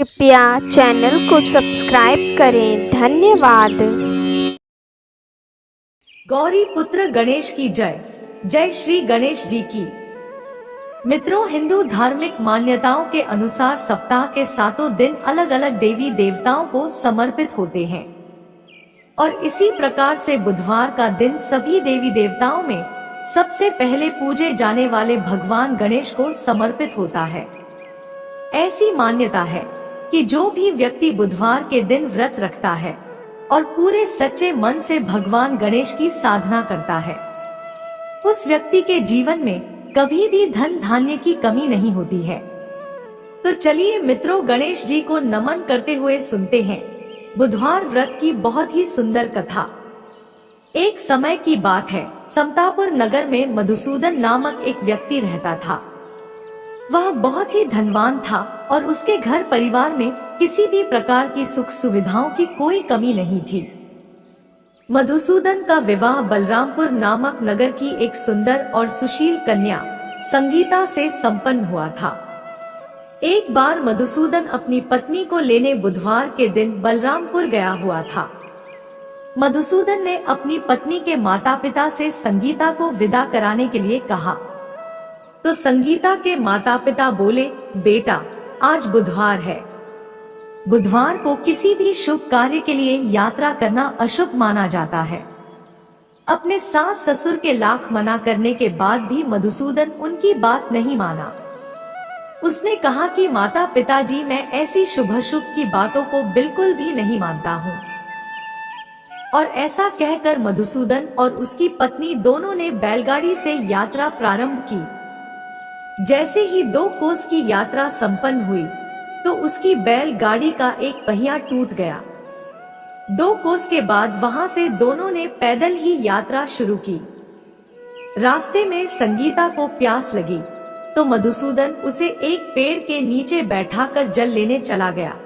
कृपया चैनल को सब्सक्राइब करें। धन्यवाद। गौरी पुत्र गणेश की जय। जय श्री गणेश जी की। मित्रों, हिंदू धार्मिक मान्यताओं के अनुसार सप्ताह के 7 दिन अलग अलग देवी देवताओं को समर्पित होते हैं और इसी प्रकार से बुधवार का दिन सभी देवी देवताओं में सबसे पहले पूजे जाने वाले भगवान गणेश को समर्पित होता है। ऐसी मान्यता है कि जो भी व्यक्ति बुधवार के दिन व्रत रखता है और पूरे सच्चे मन से भगवान गणेश की साधना करता है, उस व्यक्ति के जीवन में कभी भी धन धान्य की कमी नहीं होती है। तो चलिए मित्रों, गणेश जी को नमन करते हुए सुनते हैं बुधवार व्रत की बहुत ही सुंदर कथा। एक समय की बात है, समतापुर नगर में मधुसूदन नामक एक व्यक्ति रहता था। वह बहुत ही धनवान था और उसके घर परिवार में किसी भी प्रकार की सुख सुविधाओं की कोई कमी नहीं थी। मधुसूदन का विवाह बलरामपुर नामक नगर की एक सुंदर और सुशील कन्या संगीता से संपन्न हुआ था। एक बार मधुसूदन अपनी पत्नी को लेने बुधवार के दिन बलरामपुर गया हुआ था। मधुसूदन ने अपनी पत्नी के माता पिता से संगीता को विदा कराने के लिए कहा, तो संगीता के माता पिता बोले, बेटा आज बुधवार है। बुधवार को किसी भी शुभ कार्य के लिए यात्रा करना अशुभ माना जाता है। अपने सास ससुर के लाख मना करने के बाद भी मधुसूदन उनकी बात नहीं माना। उसने कहा कि माता पिताजी, मैं ऐसी शुभ अशुभ की बातों को बिल्कुल भी नहीं मानता हूँ। और ऐसा कहकर मधुसूदन और उसकी पत्नी दोनों ने बैलगाड़ी से यात्रा प्रारंभ की। जैसे ही 2 कोस की यात्रा संपन्न हुई तो उसकी बैलगाड़ी का एक पहिया टूट गया। 2 कोस के बाद वहां से दोनों ने पैदल ही यात्रा शुरू की। रास्ते में संगीता को प्यास लगी तो मधुसूदन उसे एक पेड़ के नीचे बैठाकर जल लेने चला गया।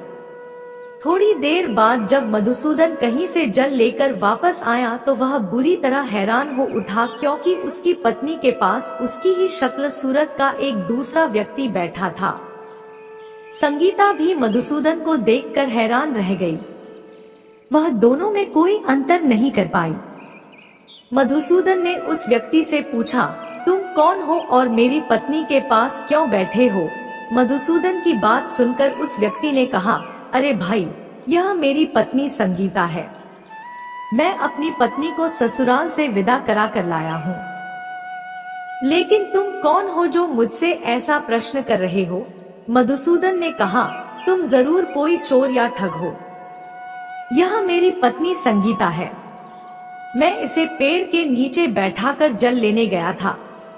थोड़ी देर बाद जब मधुसूदन कहीं से जल लेकर वापस आया तो वह बुरी तरह हैरान हो उठा, क्योंकि उसकी पत्नी के पास उसकी ही शक्ल सूरत का एक दूसरा व्यक्ति बैठा था। संगीता भी मधुसूदन को देखकर हैरान रह गई। वह दोनों में कोई अंतर नहीं कर पाई। मधुसूदन ने उस व्यक्ति से पूछा, तुम कौन हो और मेरी पत्नी के पास क्यों बैठे हो? मधुसूदन की बात सुनकर उस व्यक्ति ने कहा, अरे भाई, यह मेरी पत्नी संगीता है। मैं अपनी पत्नी को ससुराल से विदा करा कर लाया हूँ। लेकिन तुम कौन हो जो मुझसे ऐसा प्रश्न कर रहे हो? मधुसूदन ने कहा, तुम जरूर कोई चोर या ठग हो। यह मेरी पत्नी संगीता है। मैं इसे पेड़ के नीचे बैठाकर जल लेने गया था।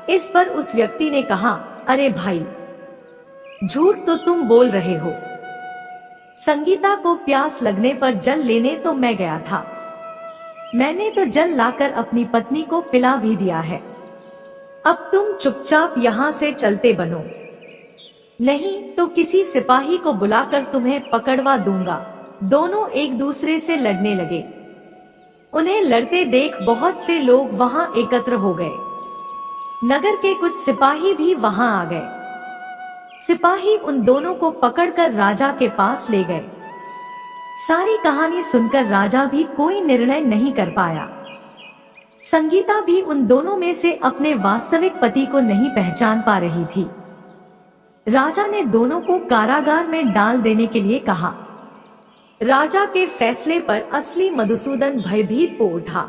इस पर उस व्यक्ति ने कहा, अरे भाई, झूठ तो तुम बोल रहे हो। संगीता को प्यास लगने पर जल लेने तो मैं गया था। मैंने तो जल लाकर अपनी पत्नी को पिला भी दिया है। अब तुम चुपचाप यहाँ से चलते बनो, नहीं तो किसी सिपाही को बुलाकर तुम्हें पकड़वा दूंगा। दोनों एक दूसरे से लड़ने लगे। उन्हें लड़ते देख बहुत से लोग वहां एकत्र हो गए। नगर के कुछ सिपाही भी वहां आ गए। सिपाही उन दोनों को पकड़कर राजा के पास ले गए। सारी कहानी सुनकर राजा भी कोई निर्णय नहीं कर पाया। संगीता भी उन दोनों में से अपने वास्तविक पति को नहीं पहचान पा रही थी। राजा ने दोनों को कारागार में डाल देने के लिए कहा। राजा के फैसले पर असली मधुसूदन भयभीत हो उठा।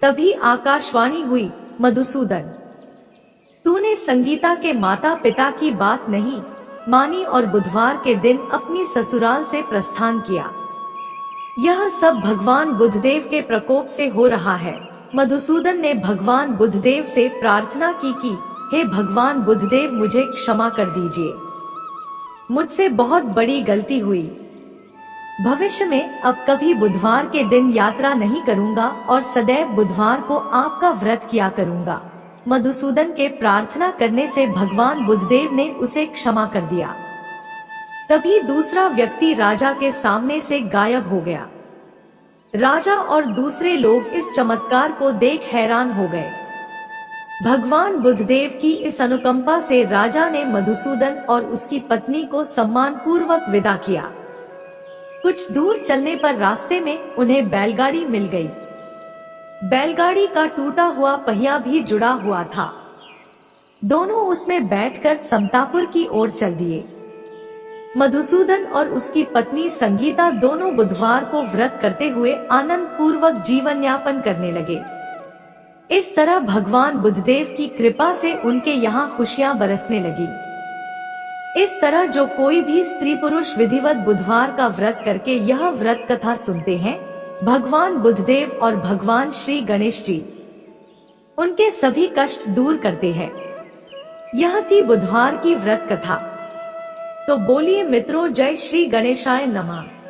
तभी आकाशवाणी हुई, मधुसूदन, तूने संगीता के माता पिता की बात नहीं मानी और बुधवार के दिन अपनी ससुराल से प्रस्थान किया। यह सब भगवान बुधदेव के प्रकोप से हो रहा है। मधुसूदन ने भगवान बुधदेव से प्रार्थना की कि हे भगवान बुधदेव, मुझे क्षमा कर दीजिए। मुझसे बहुत बड़ी गलती हुई। भविष्य में अब कभी बुधवार के दिन यात्रा नहीं करूंगा और सदैव बुधवार को आपका व्रत किया करूंगा। मधुसूदन के प्रार्थना करने से भगवान बुधदेव ने उसे क्षमा कर दिया। तभी दूसरा व्यक्ति राजा के सामने से गायब हो गया। राजा और दूसरे लोग इस चमत्कार को देख हैरान हो गए। भगवान बुद्धदेव की इस अनुकंपा से राजा ने मधुसूदन और उसकी पत्नी को सम्मान पूर्वक विदा किया। कुछ दूर चलने पर रास्ते में उन्हें बैलगाड़ी मिल गई। बैलगाड़ी का टूटा हुआ पहिया भी जुड़ा हुआ था। दोनों उसमें बैठकर समतापुर की ओर चल दिए। मधुसूदन और उसकी पत्नी संगीता दोनों बुधवार को व्रत करते हुए आनंद पूर्वक जीवन यापन करने लगे। इस तरह भगवान बुद्धदेव की कृपा से उनके यहाँ खुशियां बरसने लगी। इस तरह जो कोई भी स्त्री पुरुष विधिवत बुधवार का व्रत करके यह व्रत कथा सुनते हैं, भगवान बुद्धदेव और भगवान श्री गणेश जी उनके सभी कष्ट दूर करते हैं। यह थी बुधवार की व्रत कथा। तो बोलिए मित्रों, जय श्री गणेशाय नमः।